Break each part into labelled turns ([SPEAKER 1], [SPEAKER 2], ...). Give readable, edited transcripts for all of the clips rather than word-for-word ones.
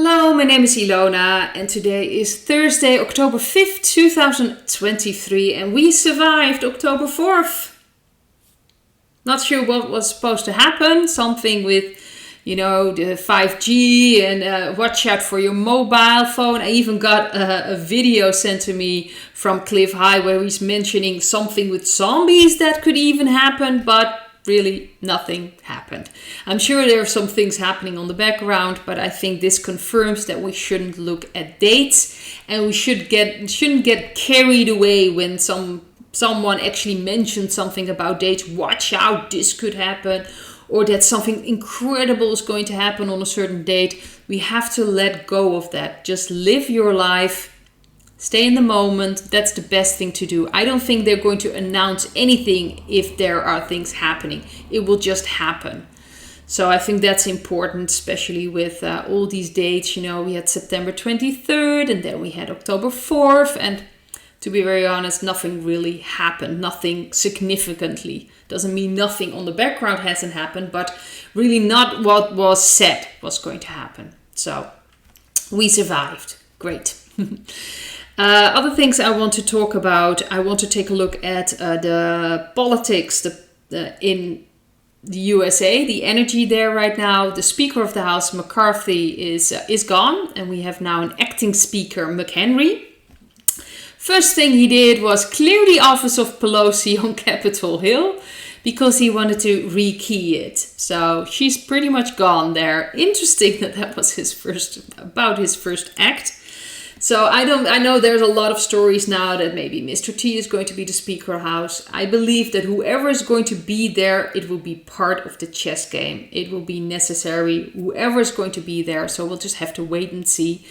[SPEAKER 1] Hello, my name is Ilona and today is Thursday, October 5th, 2023 and we survived October 4th. Not sure what was supposed to happen, something with, the 5G and watch out for your mobile phone. I even got a video sent to me from Cliff High where he's mentioning something with zombies that could even happen, but really nothing happened. I'm sure there are some things happening on the background, but I think this confirms that we shouldn't look at dates and we shouldn't get carried away when someone actually mentioned something about dates. Watch out, this could happen, or that something incredible is going to happen on a certain date. We have to let go of that. Just live your life. Stay in the moment. That's the best thing to do. I don't think they're going to announce anything if there are things happening. It will just happen. So I think that's important, especially with all these dates. We had September 23rd and then we had October 4th. And to be very honest, nothing really happened. Nothing significantly. Doesn't mean nothing on the background hasn't happened, but really not what was said was going to happen. So we survived. Great. Other things I want to talk about, I want to take a look at the politics in the USA, the energy there right now. The Speaker of the House, McCarthy, is gone, and we have now an acting Speaker, McHenry. First thing he did was clear the office of Pelosi on Capitol Hill because he wanted to rekey it. So she's pretty much gone there. Interesting that was his first act. So I know there's a lot of stories now that maybe Mr. T is going to be the Speaker of the House. I believe that whoever is going to be there, it will be part of the chess game. It will be necessary, whoever is going to be there. So we'll just have to wait and see.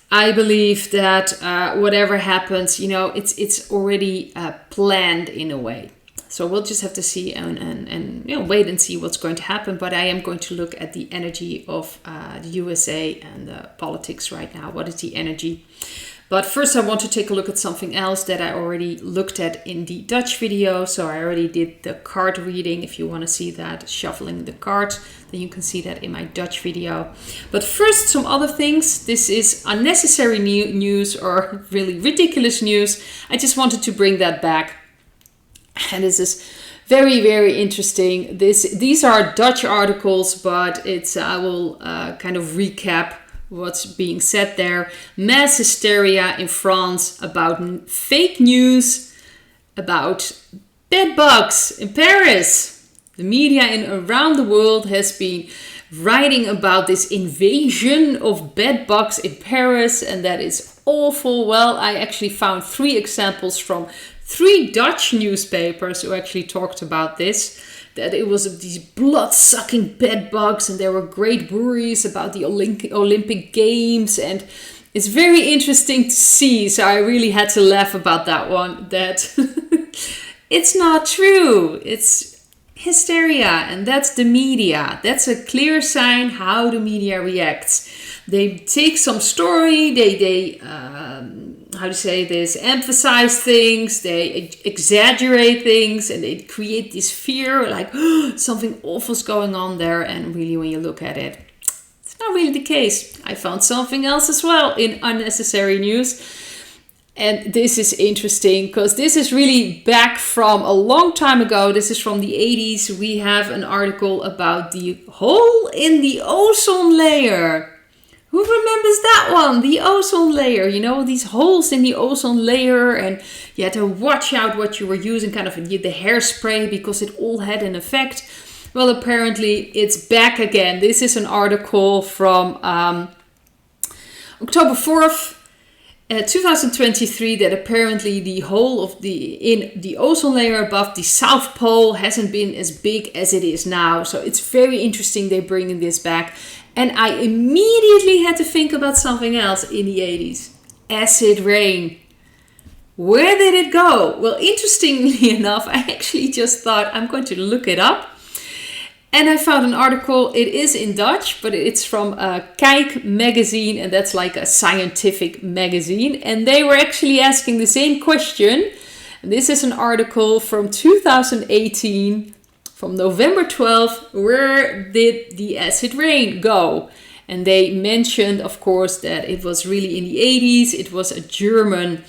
[SPEAKER 1] I believe that whatever happens, it's already planned in a way. So we'll just have to see and wait and see what's going to happen. But I am going to look at the energy of the USA and the politics right now. What is the energy? But first I want to take a look at something else that I already looked at in the Dutch video. So I already did the card reading. If you want to see that, shuffling the cards, then you can see that in my Dutch video. But first, some other things. This is unnecessary news or really ridiculous news. I just wanted to bring that back. And this is very, very interesting. These are Dutch articles, but I will kind of recap what's being said there. Mass hysteria in France about fake news about bed bugs in Paris. The media around the world has been writing about this invasion of bed bugs in Paris, and that is awful. Well, I actually found 3 examples from 3 Dutch newspapers who actually talked about this, that it was these blood-sucking bed bugs and there were great worries about the Olympic Games, and it's very interesting to see. So I really had to laugh about that one, that it's not true. It's hysteria, and that's the media. That's a clear sign how the media reacts. They take some story, they emphasize things, they exaggerate things, and they create this fear, like something awful is going on there. And really, when you look at it, it's not really the case. I found something else as well in unnecessary news. And this is interesting because this is really back from a long time ago. This is from the 80s. We have an article about the hole in the ozone layer. Who remembers that one? The ozone layer, these holes in the ozone layer, and you had to watch out what you were using, kind of the hairspray, because it all had an effect. Well, apparently it's back again. This is an article from October 4th, 2023, that apparently the hole in the ozone layer above the South Pole hasn't been as big as it is now. So it's very interesting they're bringing this back. And I immediately had to think about something else in the 80s. Acid rain. Where did it go? Well, interestingly enough, I actually just thought I'm going to look it up. And I found an article. It is in Dutch, but it's from Kijk magazine. And that's like a scientific magazine. And they were actually asking the same question. And this is an article from 2018. From November 12th, where did the acid rain go? And they mentioned, of course, that it was really in the 80s. It was a German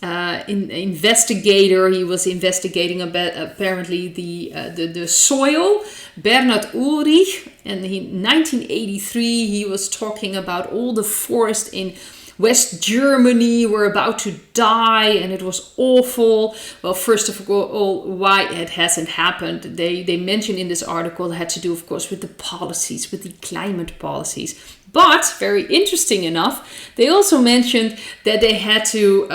[SPEAKER 1] investigator. He was investigating apparently the soil, Bernhard Ulrich. And in 1983, he was talking about all the forests in West Germany were about to die, and it was awful. Well, first of all, why it hasn't happened, they mentioned in this article, it had to do, of course, with the policies, with the climate policies. But, very interesting enough, they also mentioned that they had to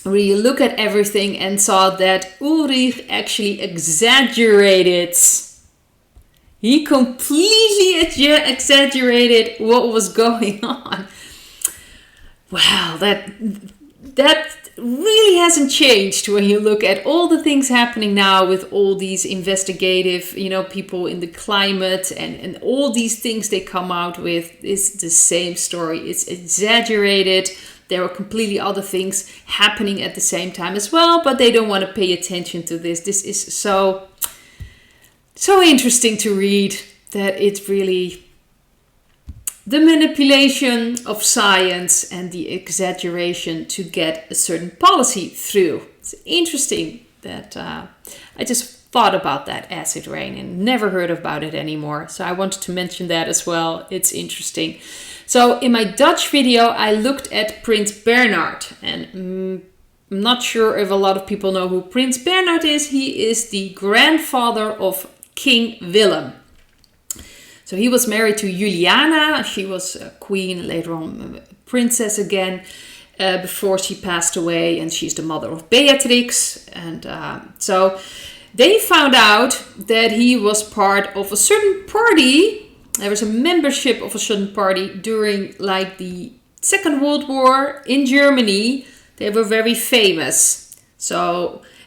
[SPEAKER 1] really look at everything and saw that Ulrich actually exaggerated. He completely exaggerated what was going on. Wow, that really hasn't changed when you look at all the things happening now with all these investigative, people in the climate and all these things they come out with is the same story. It's exaggerated. There are completely other things happening at the same time as well, but they don't want to pay attention to this. This is so interesting to read that it's really the manipulation of science and the exaggeration to get a certain policy through. It's interesting that I just thought about that acid rain and never heard about it anymore. So I wanted to mention that as well. It's interesting. So in my Dutch video, I looked at Prince Bernhard, and I'm not sure if a lot of people know who Prince Bernhard is. He is the grandfather of King Willem. So he was married to Juliana. She was a queen, later on a princess again, before she passed away. And she's the mother of Beatrix. And so they found out that he was part of a certain party. There was a membership of a certain party during like the Second World War in Germany. They were very famous.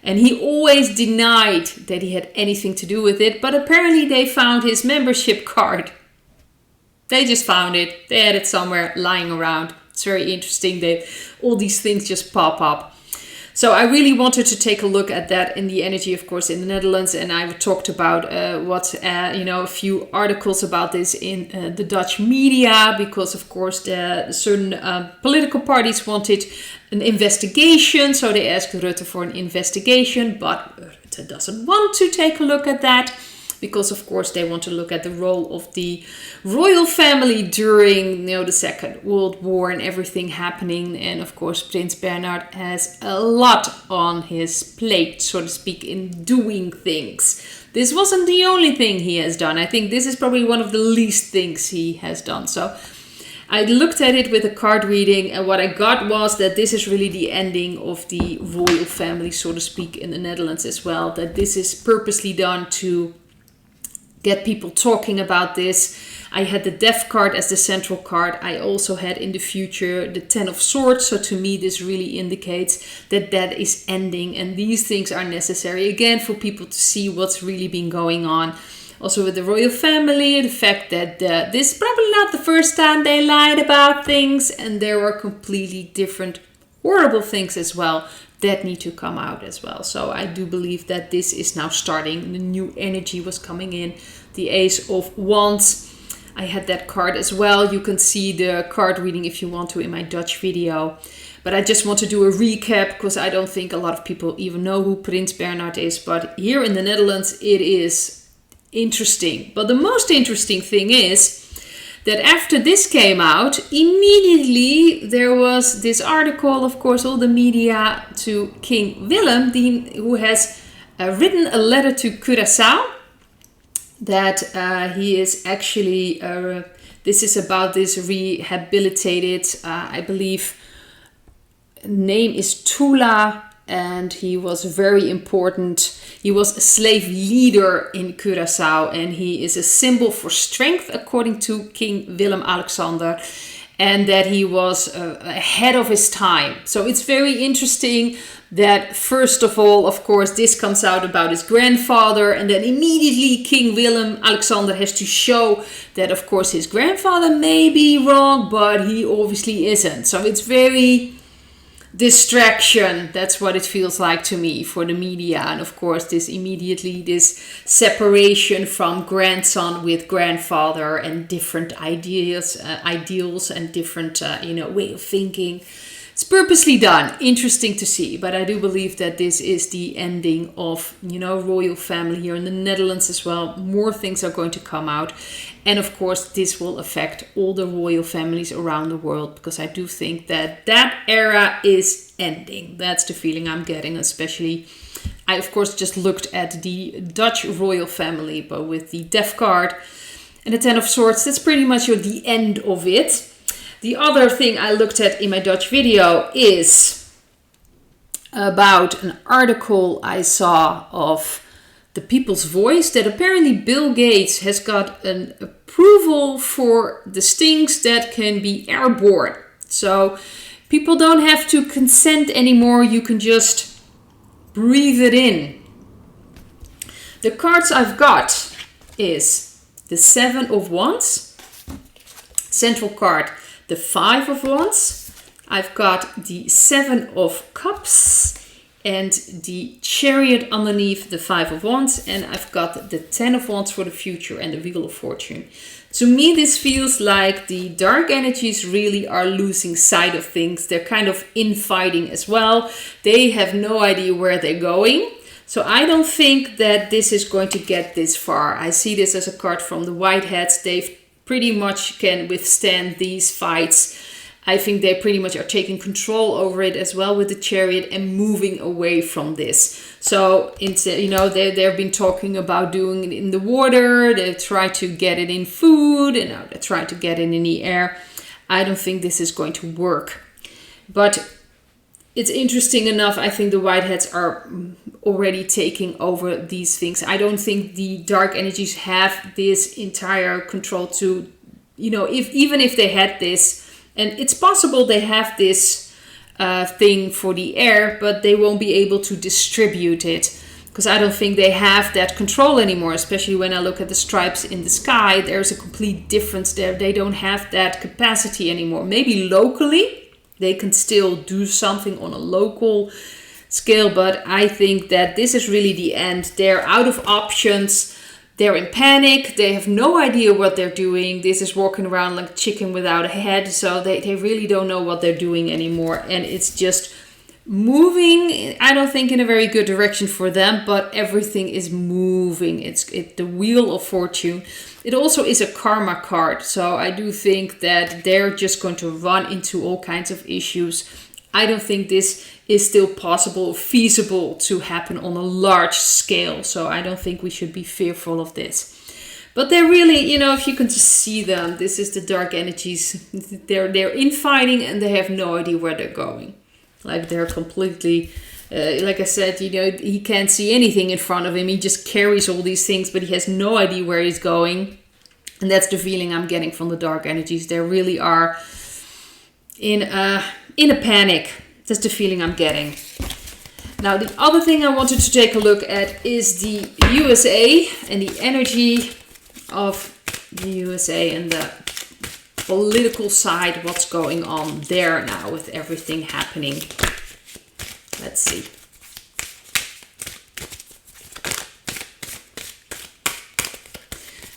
[SPEAKER 1] And he always denied that he had anything to do with it. But apparently they found his membership card. They just found it. They had it somewhere lying around. It's very interesting. All these things just pop up. So I really wanted to take a look at that in the energy, of course, in the Netherlands. And I talked about a few articles about this in the Dutch media. Because, of course, certain political parties wanted an investigation. So they asked Rutte for an investigation. But Rutte doesn't want to take a look at that. Because, of course, they want to look at the role of the royal family during the Second World War and everything happening. And, of course, Prince Bernhard has a lot on his plate, so to speak, in doing things. This wasn't the only thing he has done. I think this is probably one of the least things he has done. So I looked at it with a card reading, and what I got was that this is really the ending of the royal family, so to speak, in the Netherlands as well. That this is purposely done to get people talking about this. I had the Death card as the central card. I also had in the future the Ten of Swords. So to me, this really indicates that is ending. And these things are necessary, again, for people to see what's really been going on. Also with the royal family, the fact that this is probably not the first time they lied about things. And there were completely different horrible things as well that need to come out as well. So I do believe that this is now starting. The new energy was coming in. The Ace of Wands. I had that card as well. You can see the card reading if you want to in my Dutch video. But I just want to do a recap because I don't think a lot of people even know who Prince Bernhard is. But here in the Netherlands, it is interesting. But the most interesting thing is that after this came out, immediately there was this article, of course, all the media to King Willem, who has written a letter to Curaçao that he is actually, this is about this rehabilitated, I believe, name is Tula, and he was very important. He was a slave leader in Curaçao, and he is a symbol for strength, according to King Willem-Alexander, and that he was ahead of his time. So it's very interesting that, first of all, of course, this comes out about his grandfather, and then immediately King Willem-Alexander has to show that, of course, his grandfather may be wrong, but he obviously isn't. So it's very distraction. That's what it feels like to me for the media. And of course, this separation from grandson with grandfather and different ideals and different, way of thinking. It's purposely done. Interesting to see. But I do believe that this is the ending of, royal family here in the Netherlands as well. More things are going to come out. And of course, this will affect all the royal families around the world. Because I do think that era is ending. That's the feeling I'm getting. Especially, I of course just looked at the Dutch royal family. But with the Death card and the Ten of Swords, that's pretty much the end of it. The other thing I looked at in my Dutch video is about an article I saw of the People's Voice that apparently Bill Gates has got an approval for the things that can be airborne. So people don't have to consent anymore. You can just breathe it in. The cards I've got is the Seven of Wands, central card, the Five of Wands. I've got the Seven of Cups and the Chariot underneath the Five of Wands. And I've got the Ten of Wands for the future and the Wheel of Fortune. To me, this feels like the dark energies really are losing sight of things. They're kind of infighting as well. They have no idea where they're going. So I don't think that this is going to get this far. I see this as a card from the Whiteheads. They've pretty much can withstand these fights. I think they pretty much are taking control over it as well with the Chariot and moving away from this. So they've been talking about doing it in the water. They try to get it in food, and now they try to get it in the air. I don't think this is going to work. But it's interesting enough. I think the Whiteheads are already taking over these things. I don't think the dark energies have this entire control to, even if they had this, and it's possible they have this thing for the air, but they won't be able to distribute it. Because I don't think they have that control anymore, especially when I look at the stripes in the sky. There's a complete difference there. They don't have that capacity anymore. Maybe locally, they can still do something on a local scale, but I think that this is really the end. They're out of options. They're in panic. They have no idea what they're doing. This is walking around like a chicken without a head. So they really don't know what they're doing anymore. And it's just moving, I don't think in a very good direction for them, but everything is moving. It's the Wheel of Fortune. It also is a karma card. So I do think that they're just going to run into all kinds of issues. I don't think this is still possible or feasible to happen on a large scale. So I don't think we should be fearful of this. But they're really, if you can just see them, this is the dark energies. They're infighting and they have no idea where they're going. Like they're completely, like I said, he can't see anything in front of him. He just carries all these things, but he has no idea where he's going. And that's the feeling I'm getting from the dark energies. They really are in a panic. That's the feeling I'm getting. Now, the other thing I wanted to take a look at is the USA and the energy of the USA and the political side. What's going on there now with everything happening? Let's see.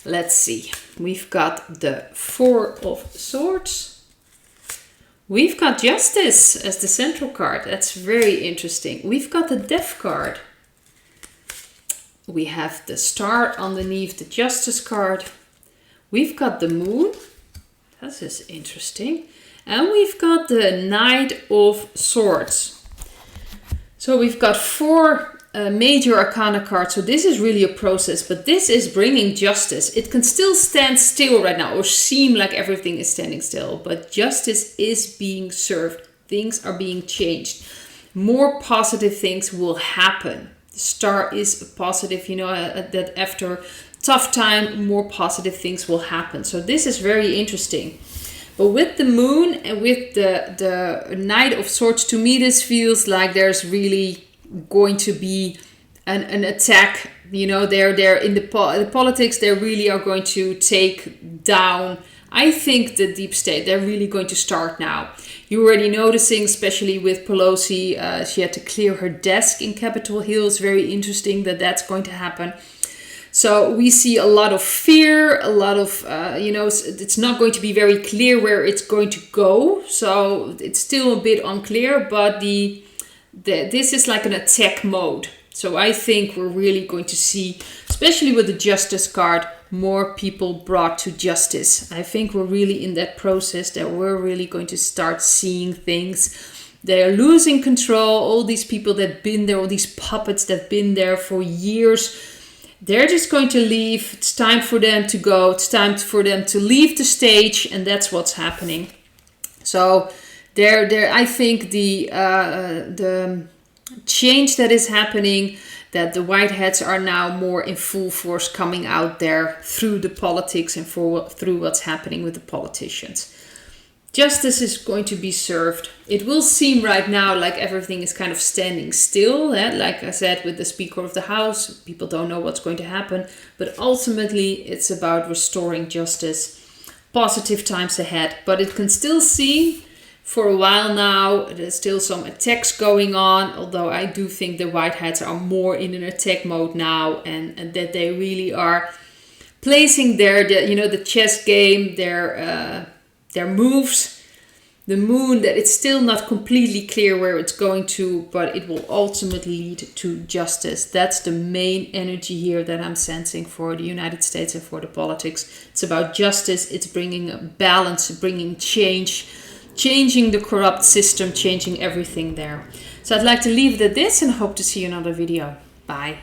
[SPEAKER 1] Let's see. We've got the Four of Swords. We've got Justice as the central card. That's very interesting. We've got the Death card. We have the Star underneath the Justice card. We've got the Moon. That's just interesting. And we've got the Knight of Swords. So we've got four major arcana cards. So this is really a process, but this is bringing justice. It can still stand still right now or seem like everything is standing still, but justice is being served. Things are being changed. More positive things will happen. The Star is positive, that after tough time, more positive things will happen. So this is very interesting. But with the Moon and with the Knight of Swords, to me this feels like there's really going to be an attack. They're in the politics. They really are going to take down I think the deep state, they're really going to start now. You're already noticing, especially with Pelosi, she had to clear her desk in Capitol Hill. It's very interesting that that's going to happen. So we see a lot of fear, a lot of, it's not going to be very clear where it's going to go. So it's still a bit unclear, but this is like an attack mode. So I think we're really going to see, especially with the Justice card, more people brought to justice. I think we're really in that process that we're really going to start seeing things. They're losing control. All these people that've been there, all these puppets that've been there for years, they're just going to leave. It's time for them to go. It's time for them to leave the stage, and that's what's happening. So I think the change that is happening, that the white hats are now more in full force coming out there through the politics and through what's happening with the politicians. Justice is going to be served. It will seem right now like everything is kind of standing still. Like I said, with the Speaker of the House, people don't know what's going to happen. But ultimately, it's about restoring justice. Positive times ahead. But it can still see for a while now, there's still some attacks going on. Although I do think the white hats are more in an attack mode now. And that they really are placing the chess game, their moves, the moon, that it's still not completely clear where it's going to, but it will ultimately lead to justice. That's the main energy here that I'm sensing for the United States and for the politics. It's about justice. It's bringing a balance, bringing change, changing the corrupt system, changing everything there. So I'd like to leave it at this and hope to see you in another video. Bye.